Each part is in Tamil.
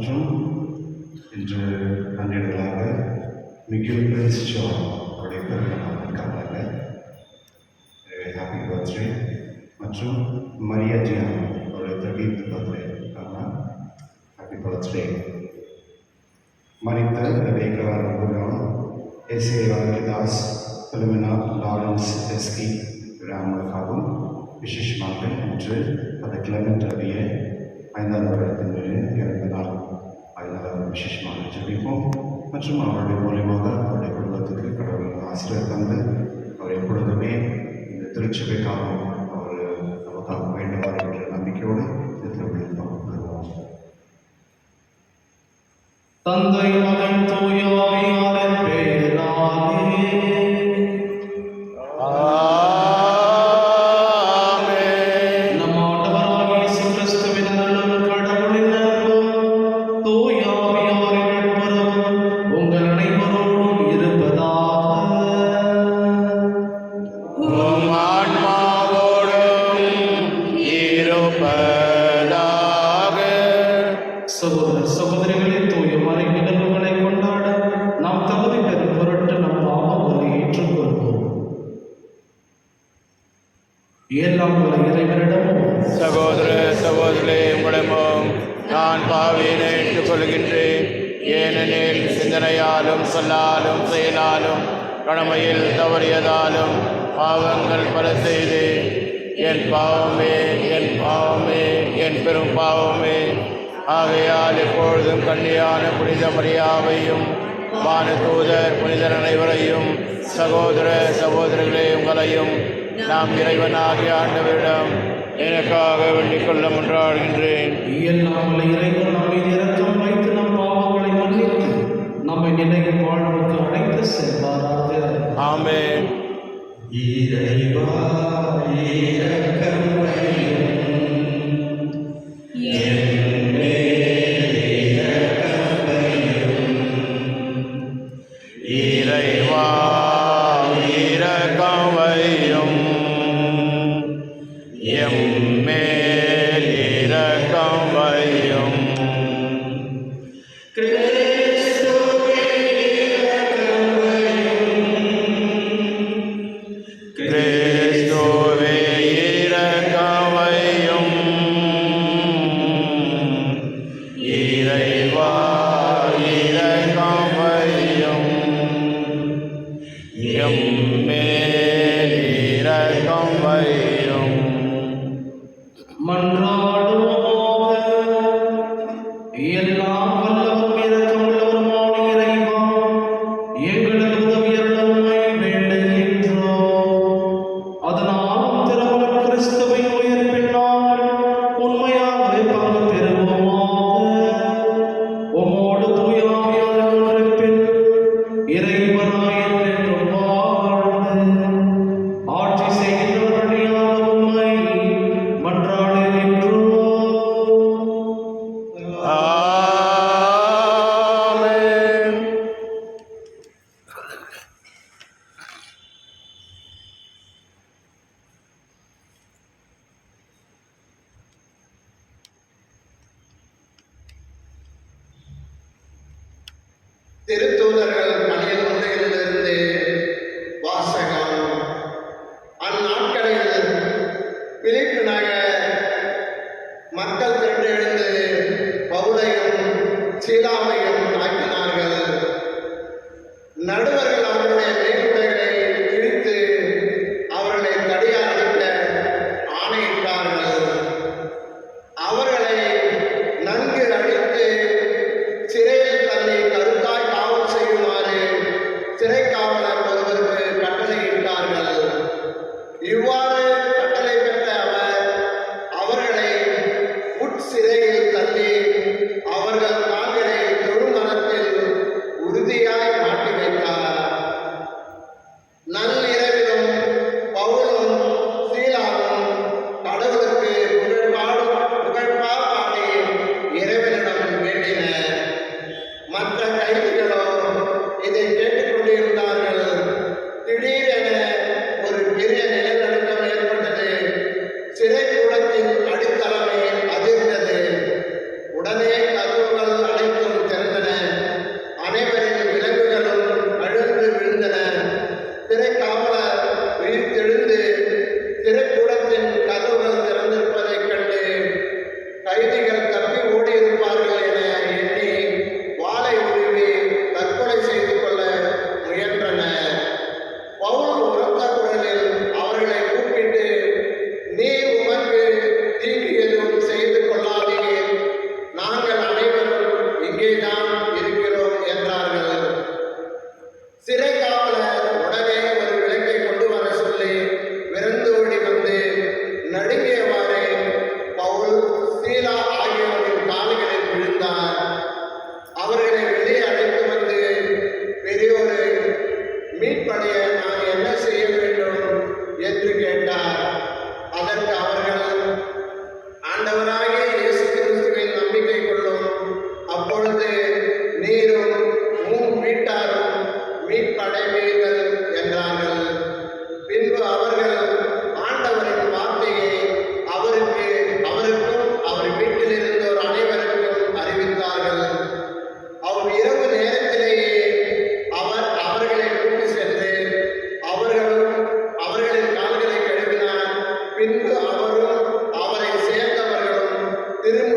மற்றும் இன்று நன்றிகளாக மிகுல் பிரின்ஸ் ஜான் அவருடைய பிறந்த நாள் இருக்காங்க. Happy birthday. மற்றும் மரியா ஜியான் அவருடைய 30th பர்த்டே இருக்காங்க. Happy birthday. மரித்த ரெபேக்கா ரகுராம், எஸ்ஏ வாக்கிதாஸ், பிலிமினா லாரன்ஸ் எஸ்கி ராமலுக்காகவும் விசேஷமாக இன்று அந்த கிளமெண்ட் அடைய 5வது வருடத்தின் இறந்த நாள். அதனால் விசேஷமாக ஜெபிப்போம். மற்றும் அவருடைய மூலியமாக அவருடைய குடும்பத்துக்கு கடவுள் ஆசீர்வாதம் தந்து அவர் எப்பொழுதுமே இந்த திருச்சபைக்காகவும் அவர் நமக்காக வேண்டுவார் என்ற நம்பிக்கையோடு இந்த திருவிழா பங்குபெறுவோம். தந்தை மகன் தூய ஆவியாரின் பெயராலே ஆமென். நம் ஆண்டவராகிய இயேசு கிறிஸ்துவின் அருளும் கடவுளின் அன்பும் தூய ஆவியாரின் நட்புறவும் உங்கள் அனைவரோடும் இருப்பதாக. உம் ஆன்மாவோடும் இருப்பதாக. சகோதர சகோதரிகளே, தூய மறை நிகழ்வுகளை கொண்டாட நாம் தகுதி பெறும் பொருட்டு நம் பாவங்களை ஏற்றுக்கொள்வோம். எல்லாம் உள்ள இறைவனிடமும் சகோதர சகோதரே, உங்களிடமும் நான் பாவியினை ஏற்றுக்கொள்கின்றேன். ஏனெனில் சிந்தனையாலும் சொல்லாலும் செயலாலும் கடமையில் தவறியதாலும் பாவங்கள் பல செய்தேன். என் பாவமே, என் பாவமே, என் பெரும் பாவமே. ஆகையால் எப்பொழுதும் கன்னியான புனித மரியாவையும் வானதூதர் புனிதர் அனைவரையும் சகோதர சகோதரிகளே உங்களையும் நாம் இறைவனாகிய ஆண்டவரிடம் எனக்காக வேண்டிக் கொள்ள மன்றாடுகின்றேன். எல்லாம் உள்ள இறைவன் நம்மை இரக்கம் வைத்து நம் பாவங்களை மன்னித்து நம்மை நிலையில் வாழ்வுக்கு அழைத்து செல்வாராக. ஆமென். இறைவா இரக்கம் வையும், என் மேல் இரக்கம் வையும். இறைவா இரக்கம் வையும், எம் மேல் இரக்கம் வையும். கிறிஸ்துவே இரக்கம் வையும், கிறிஸ்துவே இரக்கம் வையும். இறைவா இரக்கம் வையும், எம் மேல் இரக்கம் வையும். மன்றாடுவோமாக. எல்லாம் வல்லவரும் இரக்கமுள்ளவருமான இறைவா, எங்களுக்கு உதவி அருளுமை வேண்டுகின்றோம். அதனால் திருமண கிறிஸ்துவின் உயிர்ப்பில் நாங்கள் உண்மையாகவே பங்கு பெறுவோமாக. உம்மோடு தூய ஆவியாரின் ஒன்றிப்பில் இறைவனாய் என்றென்றும் வாழ்ந்து ஆட்சி செய்கின்றவர்களாக உம்மை மன்றாடுகின்றோம். ஆமென்.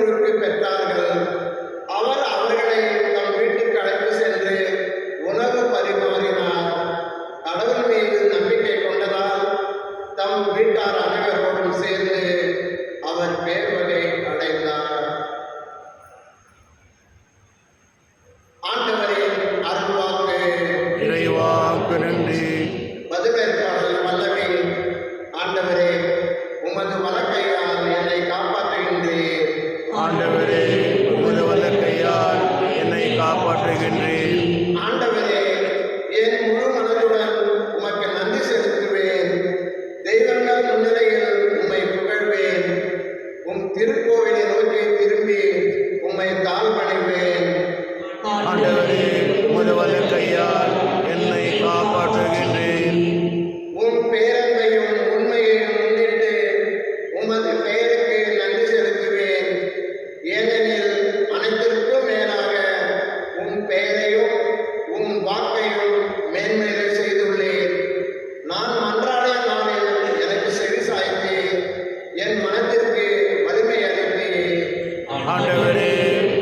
திருமுழுக்கு பெற்றார்கள். அவர் அவர்களை தம் வீட்டுக்கு அழைத்து சென்று உணவு பரிமாறினார். கடவுள் மீது நம்பிக்கை கொண்டதால் தம் வீட்டார் அனைவரோடும் சேர்ந்து அவர் பேர்வகை அடைந்தார். ஆண்டவரின் அருள்வாக்கு. இறைவாக்கு நன்றி. மதுவேற்பாடல் வல்லமை. ஆண்டவரே, உமது வலக்கையால் என்னை காப்பாற்றுகின்றீர். ஆண்டவரே, உமது வல்லக்கையால் என்னை காப்பாற்றுகின்றீர். ஆண்டவரே, என் முழு மனதுடன் உமக்கு நன்றி செலுத்துவேன். தெய்வங்கள் முன்னிலையில் உம்மை புகழ்வேன். உம் திருக்கோவிலை நோக்கி திரும்பி உம்மை தாழ்வடைவேன். ஆண்டவரே, உமது வல்லக்கையால் என்னை காப்பாற்றுகின்றீர். உம் பேரன்பையும் உண்மையையும் முன்னிட்டு உமது பெயருக்கு நன்றி செலுத்துவேன். ஏனெனில் அனைத்திற்கும் மேலாக உம் பெயரையும் உம் வாக்கையும் மேன்மையை செய்துள்ளேன். நான் மன்றாடிய நாளில் எனக்கு செவி சாய்த்தீர். என் மனத்திற்கு வலிமை அளித்தீர். ஆண்டவரே,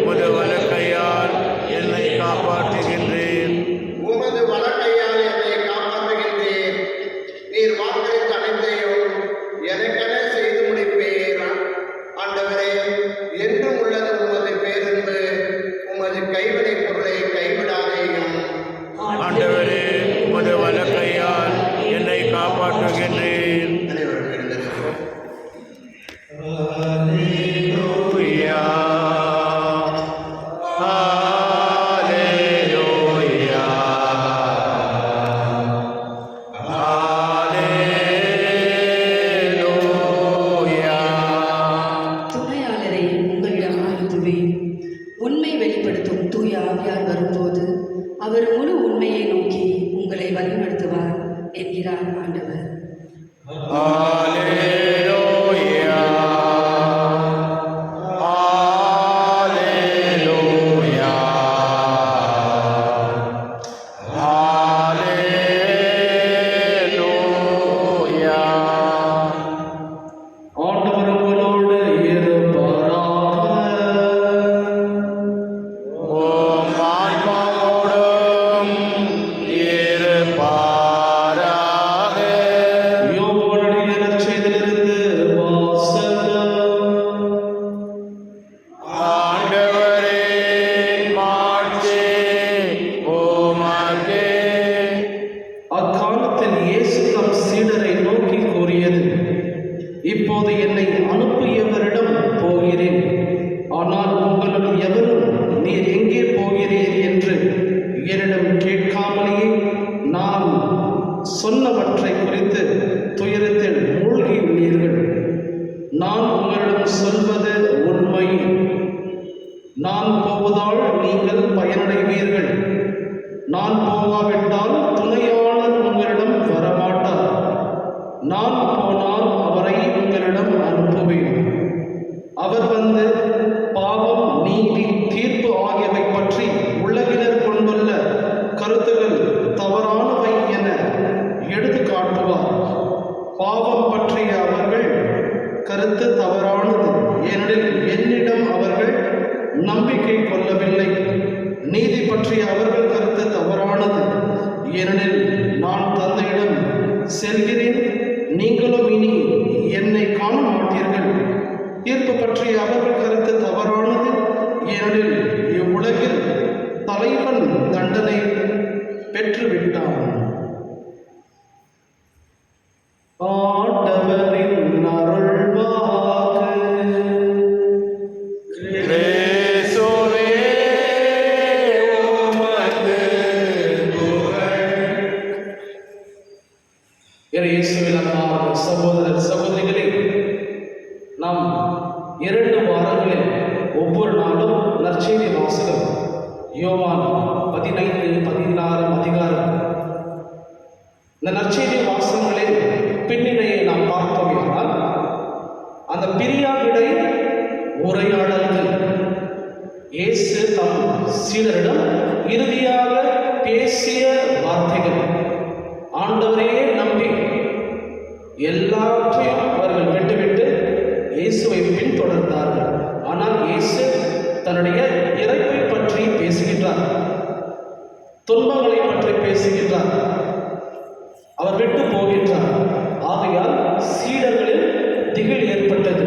உமது வல்லக்கையால் என்னை காப்பாற்றுகின்றீர். உமது வலக்கையால் என்னை காப்பாற்றுகின்றீர். நீர் வாக்களித்த அனைத்தையும் எனக்கென செய்து முடிப்பீர். ஆண்டவரே, என்றும் உள்ளது உமது பேரன்பு. உமது கைவினை பொருளை கைவிடாதேயும். ஆண்டவரே, உமது வல்லக்கையால் என்னை காப்பாற்றுகின்றீர். அனைவரும் எழுந்திருக்கிறோம். Hallelujah. Hallelujah. Hallelujah. துணையாளரை உங்களிடம் அனுப்புவேன். உண்மை வெளிப்படுத்தும் தூய ஆவியார் வரும்போது அவர் முழு உண்மையை நோக்கி உங்களை வழிநடத்துவார் என்கிறார் ஆண்டவர். Hallelujah. Hallelujah. Hallelujah. ஆண்டவர் உங்களோடு இருப்பாராக. ஓம் ஆன்மாவோடும் இருப்பாராக. யோவானுடைய நற்செய்தியிலிருந்து வாசகம். ஆண்டவரே, மாட்சி உமக்கே. அக்காலத்தில் இயேசு தம் சீடரை நோக்கி கூறியது, இப்போது என்னை அனுப்பியவரிடம் போகிறேன். ஆனால் உங்களுள் எவரும் நீர் எங்கே போகிறீர் என்று என்னிடம் கேட்காமலேயே நான் சொன்னவற்றை குறித்து துயரத்தில் மூழ்கியுள்ளீர்கள். நான் உங்களிடம் சொல்வது உண்மை. நான் போவதால் நீங்கள் பயனடைவீர்கள். நான் போகாவிட்டால் துணையாளர் உங்களிடம் வரமாட்டார். நான் போனால் அவரை உங்களிடம் அனுப்புவேன். அவர் வந்து பாவம், நீதி, தீர்ப்பு ஆகியவை பற்றி உலகினர் கொண்டுள்ள கருத்துகள் தவறானவை என எடுத்து காட்டுவார். பாவம் பற்றிய அவர்கள் கருத்து தவறானது, ஏனெனில் என்னிடம் அவர்கள் நம்பிக்கை கொள்ளவில்லை. நீதி பற்றிய அவர்கள் கருத்து தவறானது, ஏனெனில் நான் தந்தையிடம் செல்கிறேன், நீங்களும் இனி என்னை காண மாட்டீர்கள். தீர்ப்பு பற்றிய அவர்கள் கருத்து தவறானது, ஏனெனில் இவ்வுலகில் தலைவன் தண்டனை பெற்றுவிட்டான். ஆண்டவரின் அருள்வாக்கு. கிறிஸ்துவே, உமக்கு புகழ். இயேசுவில் அன்பார்ந்த சகோதரர் சகோதரிகளே, நாம் 2 வாரங்களில் ஒவ்வொரு நாளும் நற்செய்தி வாசகம் யோவான் 15-16 அதிகாரம். இந்த நற்செய்தி வாசகங்களின் பின்னணியை நாம் பார்த்தோம் என்றால், அந்த பிரியாவிடை உரையாடல்கள் இயேசு தம் சீடரிடம் இறுதியாக பேசிய வார்த்தைகள். ஆண்டவரே நம்பி எல்லாவற்றையும் அவர்கள் விட்டுவிட்டு இயேசுவை பின்தொடர்ந்தார்கள். ஆனால் தன்னுடைய இறப்பை பற்றி பேசுகின்றார், துன்பங்களை பற்றி பேசுகின்றார், அவர் விட்டு போகின்றார். ஆகையால் சீடர்களில் திகில் ஏற்பட்டது,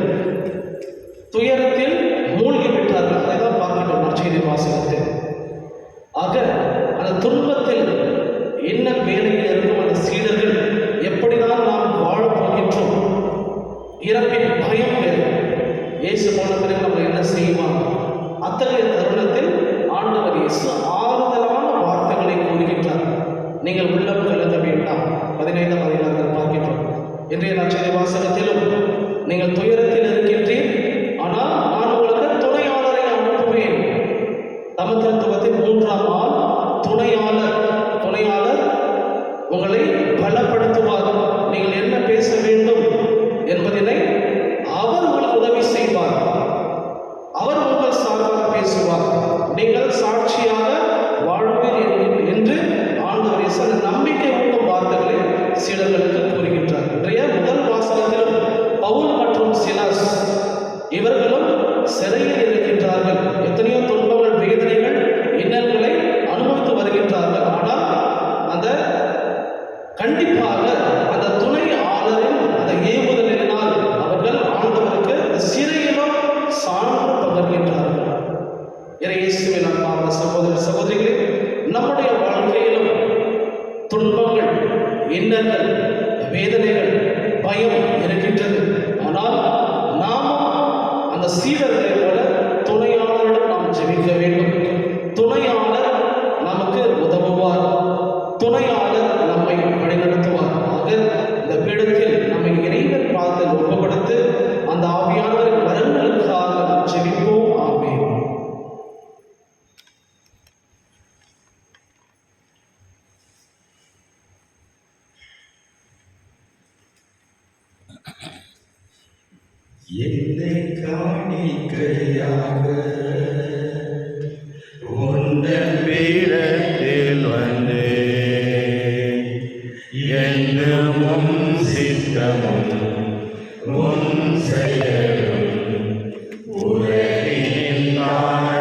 துயரத்தில் மூழ்கி விட்டார்கள். அதை தான் பார்க்கின்றோம் நற்செய்தி வாசகத்தில். ஆக அந்த துன்பத்தில் என்ன வேலையில் இருக்கும் அந்த சீடர்கள் எப்படிதான் நாம் வாழப் போகின்றோம், இறப்பின் பயம் வேறு. இயேசு போன பிறகு நம்ம என்ன செய்வாங்க? அத்தகைய தருணத்தில் ஆண்டவர் இயேசு ஆறுதலான வார்த்தைகளை கூறுகின்றார். நீங்கள் உள்ளம் கலங்க வேண்டாம். 15-16 பார்க்கின்றோம். இன்றைய நற்செய்தி வாசகத்திலும் நீங்கள் துயரத்தில் இருக்கின்றீர், ஆனால் நான் உங்களுக்கு துணையாளரை அனுப்புவேன். தமத்திருத்துவத்தின் 3ஆம் ஆள் துணையாளர் உங்களை பலப்படுத்துவார். நீங்கள் என்ன பேச வேண்டும் என்பதனை அவர் உங்களுக்கு உதவி செய்வார். அவர் உங்கள் சார்பாக பேசுவார். நீங்கள் சாட்சியாக வாழ்வீர் என்று ஆண்டவர் இயேசு நம்பிக்கை ஊட்டும் வார்த்தைகளை சீடர்களுக்கு கூறுகின்றார். இன்றைய முதல் வாசகத்திலும் பவுல் மற்றும் சிலாஸ் இவர்களும் சிறையில் இருக்கின்றார்கள். எத்தனையோ துன்பங்கள், வேதனைகள், இன்னல்களை அனுபவித்து வருகின்றார்கள். ஆனால் அந்த கண்டிப்பாக அந்த துணை ஆளரின் அந்த ஏவுதலினால் அவர்கள் ஆண்டவருக்கு சிறையிலும் சான்று பகர்கின்றார்கள். இயேசுவின் அன்பார்ந்த சகோதர சகோதரிகளே, நம்முடைய வாழ்க்கையிலும் துன்பங்கள், இன்னல்கள், வேதனைகள், பயம் இருக்கின்றது. ஆனால் நாமும் அந்த சீடர்களை போல துணையாளரிடம் நாம் ஜெபிக்க வேண்டும். துணையாளர் நமக்கு உதவுவார், துணையாளர் நம்மை வழிநடத்துவார். ஆக இந்த பீடத்தில் நம்மை இறைவன் பாதத்தில் ஒப்பு கொடுத்து அந்த ஆவியானவரின் வரங்களுக்காக நாம் ஜெபிப்போம். ஆமென். என்னை காணிக்கையாக உந்தன் பீடத்தில் வந்து என்னும் சித்தமும் உன் செயலும் உலகினில் காண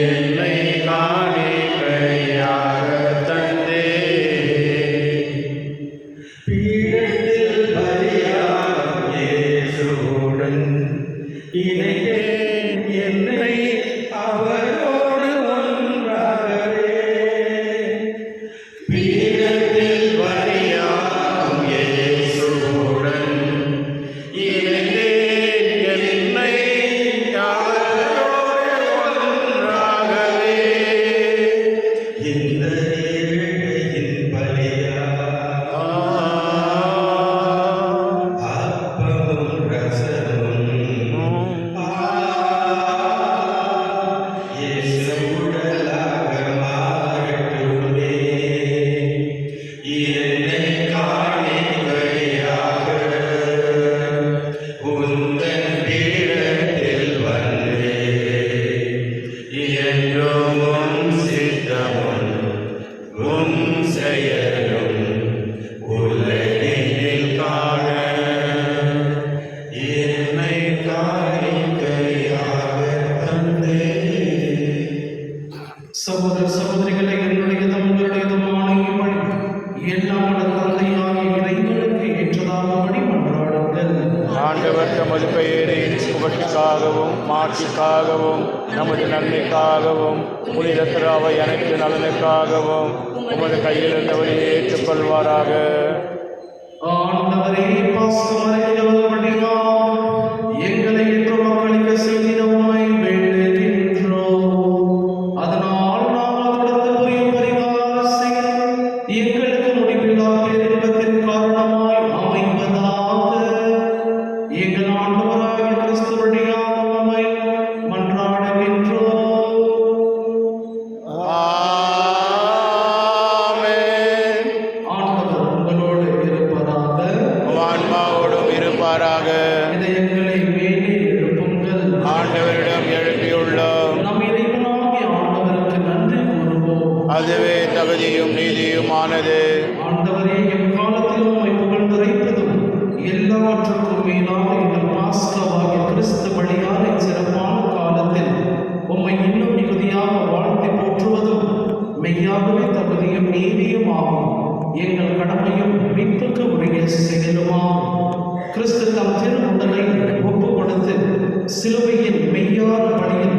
என்னை காணிக்கையாக தந்தே. பீடத்தில் பலியாகும் இயேசுவுடன் இணைந்தேன் என்னை அவரோடு ஒன்றாகவே. பீடத்தில் பலியாகும் இயேசுவுடன் இணைந்தேன் என்னை அவரோடு ஒன்றாகவே. இந்த ஏழையின் பலியாக அப்பமும் ரசமும் இயேசு உடலாக மாறட்டுமே. என்னை காணிக்கையாக உந்தன் பீடத்தில் வந்து என்றும் உன் சித்தமும் உன் செயலும் உலகினில் காண என்னை காணிக்கையாக தந்தே. சகோதர சகோதரிகளை, என்னுடையதும் உங்களுடையதுமான இப்படி எல்லாம் தந்தையாகிய இறைவனுக்கு ஏற்றதாகும்படி மன்றாடுங்கள். ஆண்டவர் தமது பெயரின் புகழ்ச்சிக்காகவும் மாட்சிக்காகவும் நமது நன்மைக்காகவும் புனித திராவை அனைத்து நலனுக்காகவும் உமது கையில் இருந்தவரை ஏற்றுக்கொள்வாராக. ஆண்டவரே, பாசமறைந்தவர்களால் எங்களை என்று மக்களுக்கு செய்த உண்மை வேண்டுகின்றோம். அதனால் நாங்கள் தொடர்ந்து புரியும் பரிகார செயல் எங்களுக்கு முடிவில்லா பேரின்பத்தின் காரணமாய் அமைவதாக. எங்கள் ஆண்டவராகிய கிறிஸ்து வழியாக உம்மை மன்றாடுகின்றோம். ஆமென். ஆண்டவர் உங்களோடு இருப்பதாக. ஆன்மாவோடும் இருப்பாராக. இதயங்களை மேலே எழுப்புங்கள். ஆண்டவரிடம் எழுப்பியுள்ளோம், நம் இறைவனாகிய ஆண்டவருக்கு நன்றி கூறுவோம். அதுவே தகுதியும் நீதியுமானது. ஆண்டவரே, எக்காலத்திலும் உம்மை புகழ்ந்துரைப்பதும் எல்லாவற்றுக்கும் மேலாக எங்கள் பாஸ்கவாகிய கிறிஸ்து வழியாக சிறப்பான சிலுவையின் மெய்யான பணியில்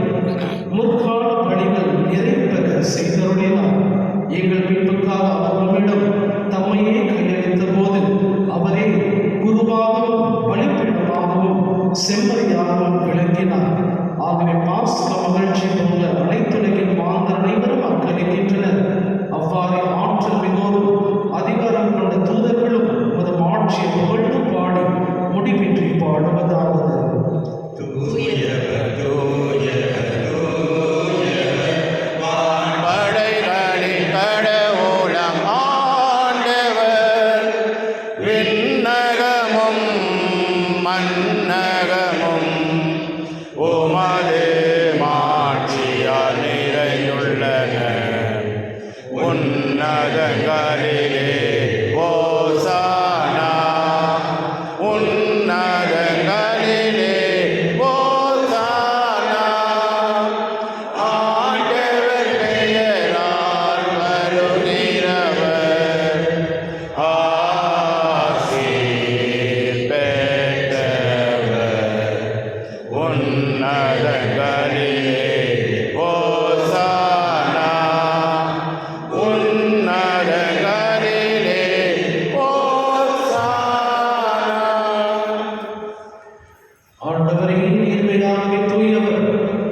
முற்கால பணிகள் நிறைவேற செய்தருளினார். எங்கள் மீட்புக்காக அவர் நம்மிடம் தம்மையே கையளித்த போது அவரே குருவாகவும் பலிபீடமாகவும் செம்மறியாகவும் விளங்கினார். ஆகவே பாஸ்க மகிழ்ச்சி போல அனைத்துலகின் மாந்தர் அனைவரும் அக்களிக்கின்றனர். அவ்வாறே ஆற்றல் மிகோரும் அதிகாரம் கொண்ட தூதர்களும் மதம் ஆட்சியை புகழ்ந்து பாடி முடிவின்றி பாடுவதாவது. படைகளின் கடவுளம் ஆண்டவர், விண்ணகமும் மண்ணகமும் உமது மாட்சியால் நிறைந்துள்ளன. உன்னதங்களிலே ஓசானா, உன்னதங்களிலே ஓசானா. ஆண்டவர் பெயரால் வருகிறவர் ஆசீர் பெற்றவர். உன்னதங்களிலே ஓசானா, உன்னதங்களிலே ஓசானா. ஆண்டவரே நீர்மையாகவே தூயவர்,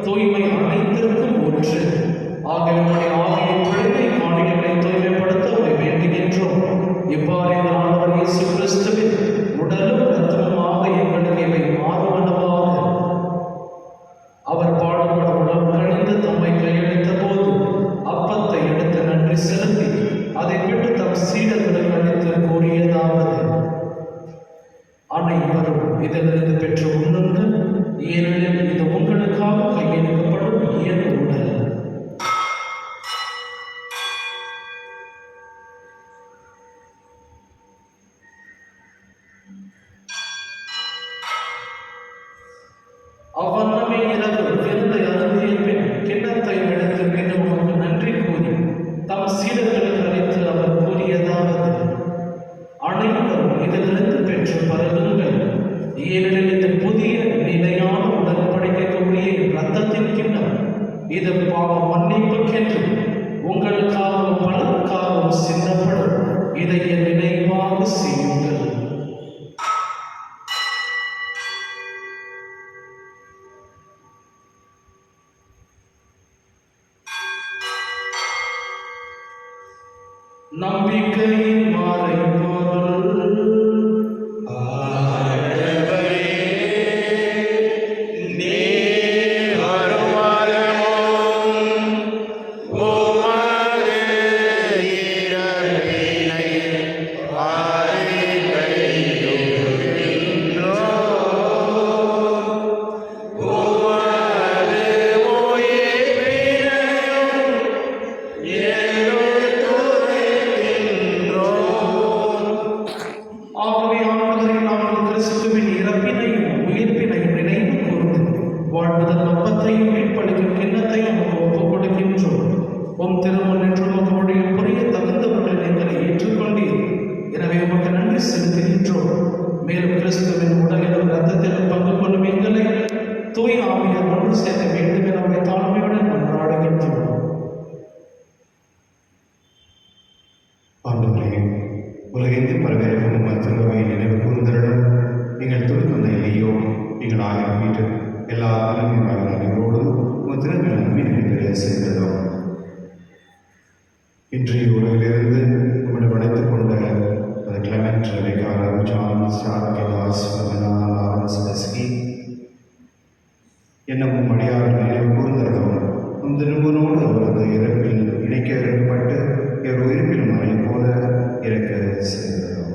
தூய்மை அனைத்திற்கும் ஒன்று. ஆகவே உம்முடைய ஆவியின் பிழை காணிகளை தூய்மைப்படுத்த உம்மை வேண்டுகின்றோம். இவ்வாறு எங்கள் ஆண்டவர் இயேசு கிறிஸ்துவின் உடலும் இரத்தமுமாக எங்களுக்கு இவை மாறுவனவாக. அவர் பாடுபட உடல் கணிந்து தம்மை கையளித்த போது அப்பத்தை எடுத்து நன்றி செலுத்தி அதை விட்டு தம் சீடர்களுக்கு அளித்து கூறியதாவது: அனைவரும் இதிலிருந்து பெற்று உண்ணுங்கள், ஏனெனில் இது உங்களுக்காக கையளிக்கப்படும் என் உடல். அவ்வண்ணமே இரவு விருந்தை அருந்திய பின் கிண்ணத்தை எடுத்து மீண்டும் உமக்கு நன்றி கூறி தம் சீடர்களுக்கு அளித்து அவர் கூறியதாவது: அனைவரும் இதிலிருந்து பெற்று பருகுங்கள், ஏனெனில் இந்த புதிய நிலையான உடன்படிக்கைக்குரிய இரத்தத்தின் கிண்ணம். இது பாவம் மன்னிப்புக்கென்று உங்களுக்காகவும் பலருக்காகவும் சிந்தப்படும். இதை என் நினைவாக செய்யுங்கள். நம்பிக்கையின் மறைபொருள் ஆண்டவரே, நீர் வருமளவும் உமது இறப்பினை அறிக்கையிடுகின்றோம். உமது உயிர்ப்பினையும் எடுத்துரைக்கின்றோம். ஆகவே ஆண்டவரை நாங்கள் கிறிஸ்துவின் இறப்பினையும் உயிர்ப்பினையும் நினைவு கூர்ந்து வாழ்வதன் அப்பத்தையும் மீட்பளிக்கும் கிண்ணத்தையும் நமக்கு ஒப்புக் கொடுக்கின்றோம். உம் திருமுன் நின்று உம்முடைய புரிய தகுந்தவர்கள் எங்களை ஏற்றுக்கொண்டீர். எனவே உமக்கு நன்றி செலுத்துகின்றோம். மேலும் கிறிஸ்துவின் உடலிலும் இரத்தத்திலும் பங்கு கொள்ளும் எங்களை தூய் ஆவியார் ஒன்று சேர்க்க வேண்டும் என நம்மை தாழ்மையுடன் கொண்டாடுகின்றோம். ஆண்டவரே, உலகெங்கில் பரவிருக்கும் உமது திருவையை நினைவு கூர்ந்தருளும். எங்கள் துடுக்கும் இல்லையோ எங்கள் ஆயிரம் மீட்டு எல்லா தலைமையோடு உமது திருவிழா நம்பிக்கை பெற செய்தோம். இன்றைய உலகிலிருந்து உம்மிடம் அழைத்துக் கொண்ட அது கிளமெண்ட், ரெபேக்கா, ஜான், சார்கேதாஸ், லாரன்ஸ் லெஸ்கி என்னும் அடியார் நினைவு கூர்ந்தருளும். உம் திருமணோடு அவரது இறப்பில் இணைக்கப்பட்டு இவர் உயிர்ப்பில் மறை போல இறக்க செய்தோம்.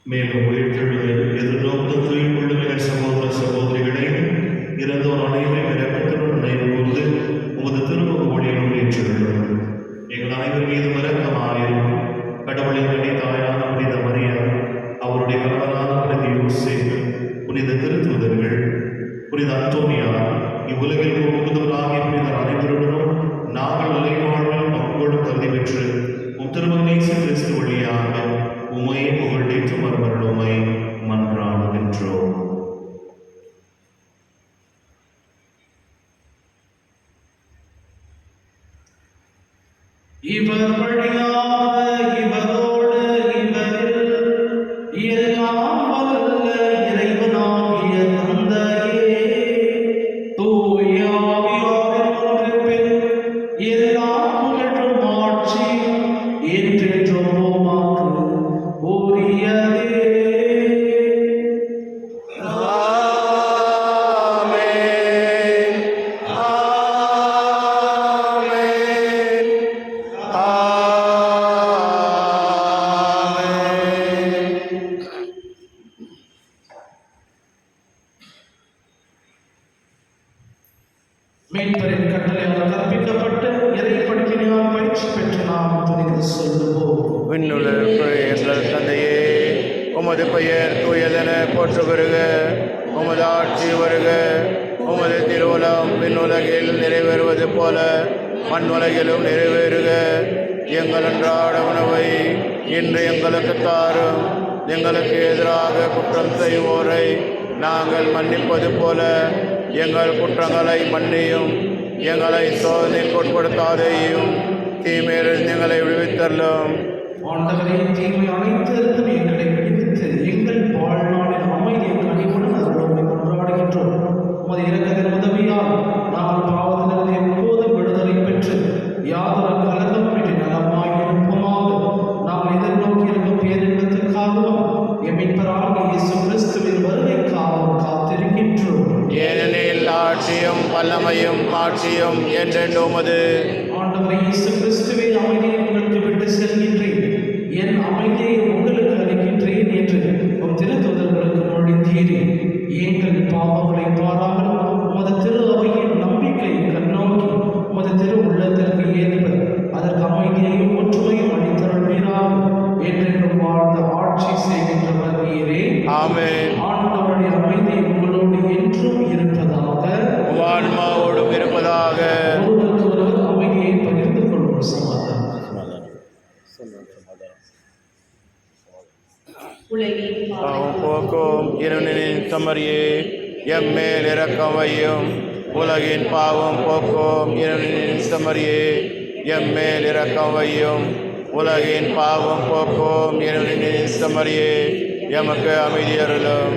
மேலும் உயிர்த்தெழுதல் எதிர்நோக்கும் துயில் கொள்ளும் எங்கள் சகோதர சகோதரிகளை இறந்தோர் அனைவரும் இரக்கத்துடன் நினைவு கூர்ந்து உமது திருமுக ஒளியினுள் ஏற்றுள்ளோம். எங்கள் அனைவர் மீது இரக்கமாயிரும். கடவுளின் கனி தாயான புனித மரியா, அவருடைய கணவனான புனித யோசேப்பு, புனித திருத்தூதர்கள், புனித அந்தோனியா, இவ்வுலகில் முழுவதுமாகிய புனிதர் அனைவருடனும் நாங்கள் நிலைவாழ்வில் பங்கோடும் கருதி பெற்று உம் திருமகன் இயேசு கிறிஸ்து வழியாக உம்மையே புகழ்ந்தேற்று மறுமருளுமை மன்றாடுகின்றோம். இவர் வழியாக இவரோடு இவரில் எல்லாம் வல்ல இறைவனாகிய தந்தையே, தூய ஆவியாரின் ஒன்றிப்பில் எல்லா புகழும் ஆட்சியும் என்றென்றும் உமக்கு உரியதே. ஆமென். ஆமென். ஆமென். மீட்பரின் கட்டளையால் கற்பிக்கப்பட்டு இறைப்படிப்பினால் பயிற்சி பெற்று நாம் துணிந்து சொல்லுவோம். விண்ணுலக எங்கள் தந்தையே, உமது பெயர் தூயதென போற்று வருக. உமது ஆட்சி வருக. உமது திருவுளம் விண்ணுலகில் நிறைவேறுவது போல மண்ணுலகிலும் நிறைவேறுக. எங்கள் அன்றாட உணவை இன்று எங்களுக்கு தாரும். எங்களுக்கு எதிராக குற்றம் செய்வோரை நாங்கள் மன்னிப்பது போல எங்கள் குற்றங்களை மன்னியும். எங்களை சோதனைக்கு உட்படுத்தாதேயும், தீமையிலிருந்து எங்களை விடுவித்தள்ளும். ஆண்டவரே, தீமை அனைத்திலிருந்தும் எங்களை விடுவித்து எங்கள் வாழ்நாளில் அமைதியை கனிவுடன் அருளும்படி கொண்டாடுகின்றோம். உமது இரக்கத்தின் உதவியால் நாங்கள் பாவத்திலிருந்து எப்போதும் விடுதலை பெற்று யாதொரு கலக்கமின்றி நலமாய் இருப்போமாக. நாங்கள் எதிர்நோக்கி இருக்கும் பேரின்பத்திற்காகவும் மீட்பராகிய இயேசு கிறிஸ்துவின் வருகைக்காகவும் காத்திருக்கின்றோம். ஏனெனில் ஆட்சியும் வல்லமையும் மாட்சியும் என்றென்று உமது. ஆண்டவரே இயேசு கிறிஸ்துவே, அமைதியை உங்களுக்கு விட்டு செல்கின்றேன், என் அமைதியை உங்களுக்கு அளிக்கின்றேன் என்று உம் திருத்தூதர்களுக்கு மொழிந்தீரே. எங்கள் பாவங்களை பாராமல் உமது திரு அவையின் நம்பிக்கை கண்ணோக்கி உமது திரு உள்ளத்திற்கு ஏற்ப அதற்கு அமைதியையும் ஒற்றுமையும் அளித்தருள்வீராக. என்றென்றும் வாழ்ந்த ஆட்சி செய்கின்றவர் நீரே. ஆமென். ஆண்டவருடைய அமைதி உங்களோடு என்றும் இருப்பதாக. உம் ஆன்மாவோடும் இருப்பதாக. ஒருவருக்கு ஒருவர் அமைதியை பகிர்ந்து கொள்ளும். சமாதானம். உலகின் பாவம் போக்கும் இறைவனின் சமரியே, எம்மேல் இரக்கம் வையும். உலகின் பாவம் போக்கும் இறைவனின் சமரியே, எம்மேல் இரக்கம் வையும். உலகின் பாவம் போக்கும் இறைவனின் சமரியே, எமக்கு அமைதி அருளும்.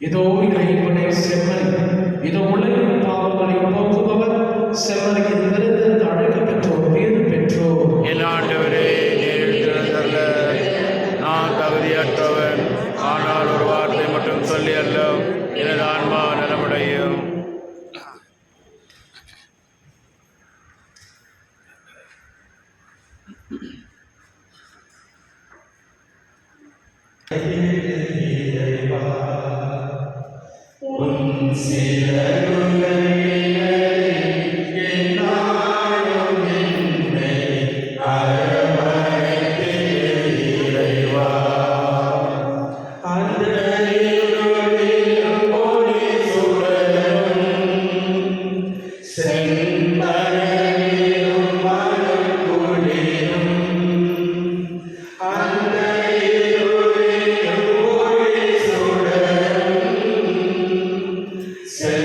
இதோ இறைவனை செம்மறி, இதோ உலகின் பாவங்களை போக்குபவர் செம்மறியின் விருந்திற்கு அழைக்கப்பெற்றோர், பேறு பெற்றோர். என் ஆண்டவரே, நீர் திறந்தருள நான் தகுதியற்றவன். ஆனால் ஒரு வார்த்தை மட்டும் சொல்லி அல்லும், எனது ஆன்மா நலமடையும். செ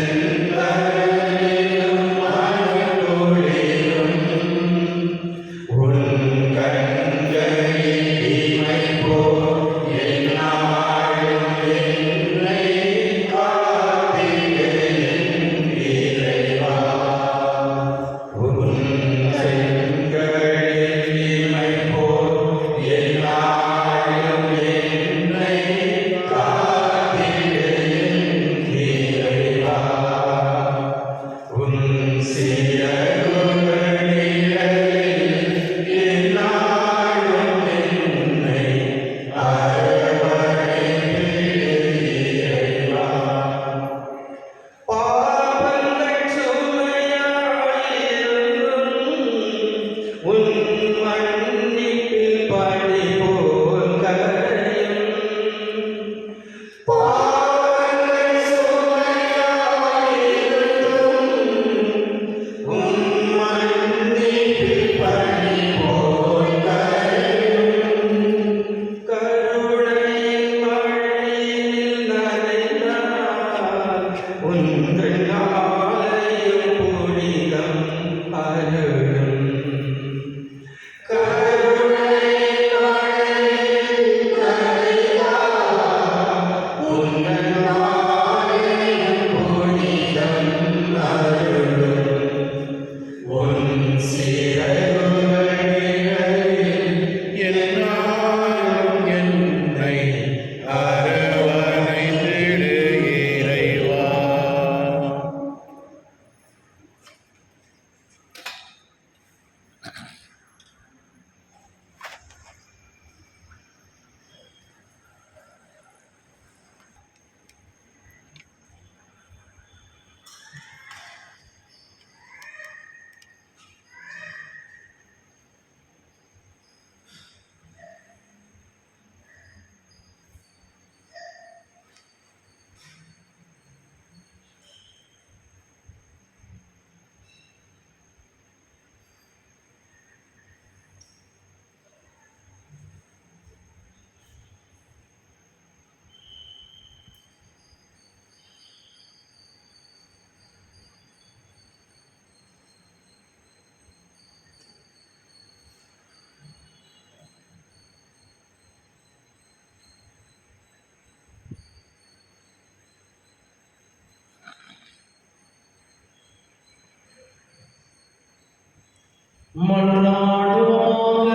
மன்றாடுவோமாக.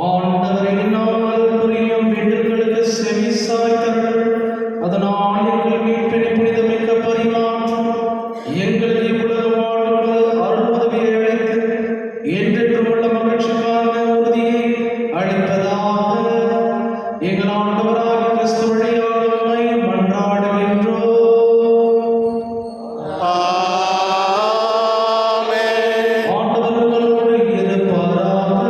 ஆண்டவரை நாங்கள் புரியும் வேண்டுதல்களுக்கு செவிசாய்த்தருள். அதனால் எங்கள் மீட்பின் புனிதமிக்க பரிமாற்றம் எங்களுக்கு இவ்வுலக வாழ்வு அருள் உதவியை அளித்து என்றென்றும் உள்ள மகிழ்ச்சிக்கான உறுதியை அளிப்பதாக. எங்கள் ஆண்டவராகிய கிறிஸ்து வழியாக உம்மை மன்றாடுகின்றோம். ஆமென். ஆண்டவர் உங்களோடு இருப்பாராக.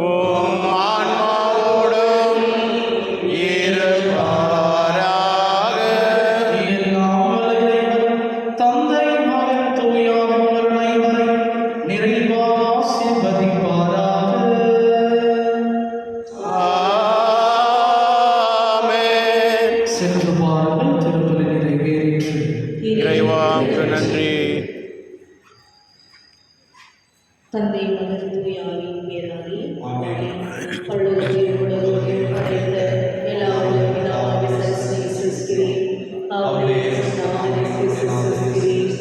உம் ஆன்மாவோடும் இருப்பாராக. எல்லாம் வல்ல இறைவன், தந்தை, மகன், தூய ஆவியார் அனைவரை நிறைவாக ஆசீர்வதிப்பாராக. ஆமென். சென்று பாருங்கள், திருப்பலி நிறைவேறிற்று. இறைவாவுக்கு நன்றி. தந்தை மகன் தூயாவின் பேராலே பள்ளுவத்தில் உலகில் படைத்த எல்லா பிதாவை விசுவாசிக்கிறேன். அவரை விசுவாசிக்கிறேன்.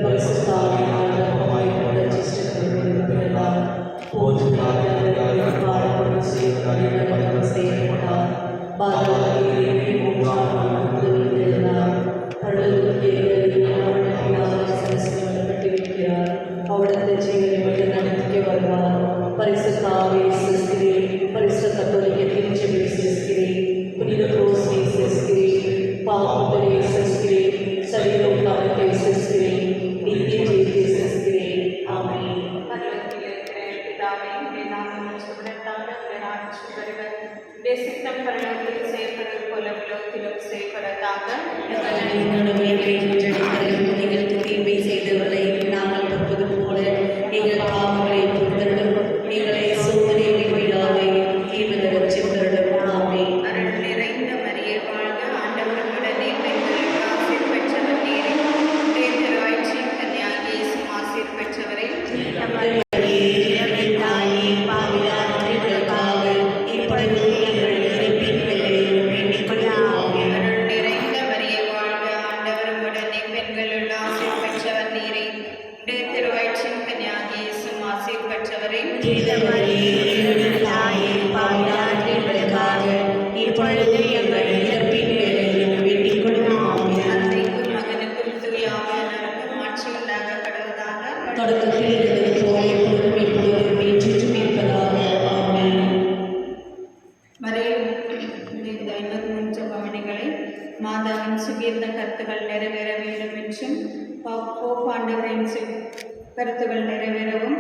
பரிசுத்தாவியானவர் நம்மை ரட்சிக்கப்படுகிறார். போற்றுகிறார். பாடுபடும் செய்வதாக செய்யப்பட்டார். பாதகத்தை மூன்றாம் உதவிகிறார். பள்ளுவத்தில் அவிடத்தை ஜீவனை விட்டு நடத்திக்க வருவார். பரிசுத்த ஆவியை விசுவாசிக்கிறேன். பரிசுத்த கத்தோலிக்க திருச்சபையை விசுவாசிக்கிறேன். புனித குருவை விசுவாசிக்கிறேன். பாவங்களை விசுவாசிக்கிறேன். சரீர உலகத்தை விசுவாசிக்கிறேன். நித்திய ஜீவத்தை விசுவாசிக்கிறேன். ஆமென். பரலோகத்தில் இருக்கிற பிதாவே, உம்முடைய நாமம் உயர்த்தப்படுவதாக, உம்முடைய ராஜ்யம் வருக. உம்முடைய சித்தம் பரலோகத்தில் செய்யப்படுவது போல உலகத்திலும் செய்யப்படுவதாக. எங்களுக்கு தீமை செய்தவர்களை நாங்கள் பொறுப்பது போல எங்கள் பாவங்களை பொறுத்தருளும். எங்களை சோதனையை விடாதே, தீவிர ரட்சித்தருளும். ஆமென். அருள் நிறைந்த மரியே வாழ்க, ஆண்டவர் உடனே பெண்களுக்கு ஆசீர் பெற்றவர் நீரே. உம்முடைய திருவயிற்றின் கன்னியாகிய இயேசு ஆசீர் பெற்றவரே. அருள் நிறைந்த மரியே வாழ்க, ஆண்டவர் உடனே பெண்களுள் ஆசீர் பெற்றவர் நீரே. உம்முடைய திருவயிற்றின் கன்னியாகிய இயேசு ஆசீர் பெற்றவரே. தந்தைக்கும் மகனுக்கும் தூய ஆவியானவருக்கும் ஆட்சி உண்டாக்கப்படுவதாக. தொடக்கத்தில் இருந்தது போல எப்பொழுதும் எப்பொழுதும் என்றென்றும் இருப்பதாக. ஆமென். மறையும் இந்த 53 ஜெபமணிகளை மாதாவின் சுகீர்த்த கருத்துக்கள் நிறைவேற வேண்டும் என்றும் போப்பாண்டவரின் கருத்துக்கள் நிறைவேறவும்